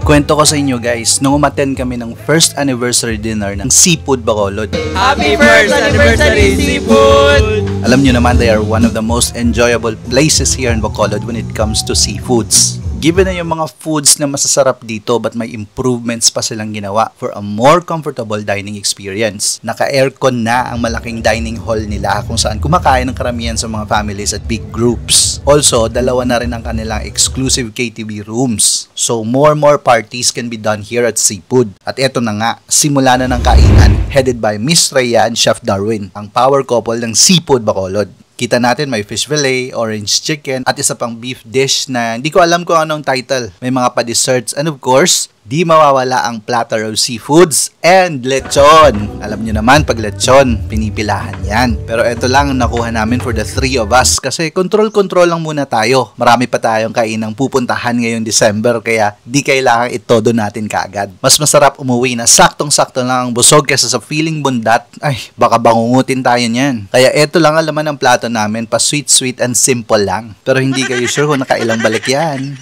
Kwento ko sa inyo guys, nung umattend kami ng first anniversary dinner ng Seafood Bacolod. Happy first anniversary, Seafood! Alam nyo naman, they are one of the most enjoyable places here in Bacolod when it comes to seafoods. Given na yung mga foods na masasarap dito but may improvements pa silang ginawa for a more comfortable dining experience. Naka-aircon na ang malaking dining hall nila kung saan kumakain ng karamihan sa mga families at big groups. Also, dalawa na rin ang kanilang exclusive KTV rooms. So, more parties can be done here at Seafood. At eto na nga, simula na ng kainan headed by Miss Rhea and Chef Darwin, ang power couple ng Seafood Bacolod. Kita natin may fish fillet, orange chicken, at isa pang beef dish na hindi ko alam kung anong title. May mga pa-desserts and of course, di mawawala ang platter of seafoods and lechon. Alam nyo naman, pag lechon, pinipilahan yan. Pero ito lang ang nakuha namin for the three of us kasi control lang muna tayo. Marami pa tayong kainang pupuntahan ngayong December kaya di kailangan itodo natin kaagad. Mas masarap umuwi na saktong-sakto lang ang busog kaysa sa feeling bundat. Ay, baka bangungutin tayo niyan. Kaya ito lang ang laman ng plato namin, pa sweet and simple lang. Pero hindi kayo sure kung nakailang balik yan.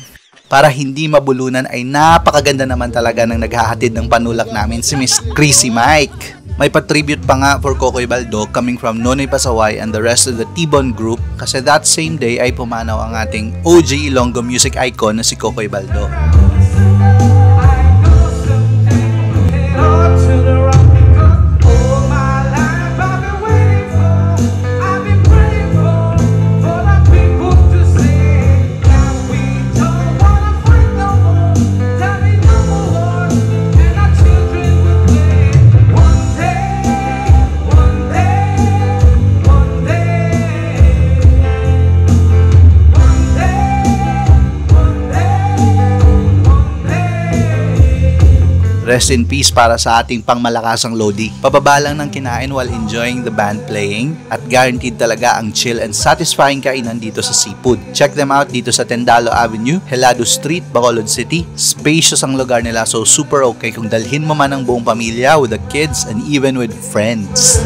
Para hindi mabulunan ay napakaganda naman talaga ng naghahatid ng panulak namin si Miss Chrissy Mike. May pa-tribute pa nga for Kokoy Baldo coming from Nonoy Pasaway and the rest of the T-Bone group kasi that same day ay pumanaw ang ating OG Ilonggo music icon na si Kokoy Baldo. Rest in peace para sa ating pangmalakasang Lodi. Pababa lang ng kinain while enjoying the band playing at guaranteed talaga ang chill and satisfying kainan dito sa Seafood. Check them out dito sa Tendalo Avenue, Helado Street, Bacolod City. Spacious ang lugar nila so super okay kung dalhin mo man ang buong pamilya with the kids and even with friends.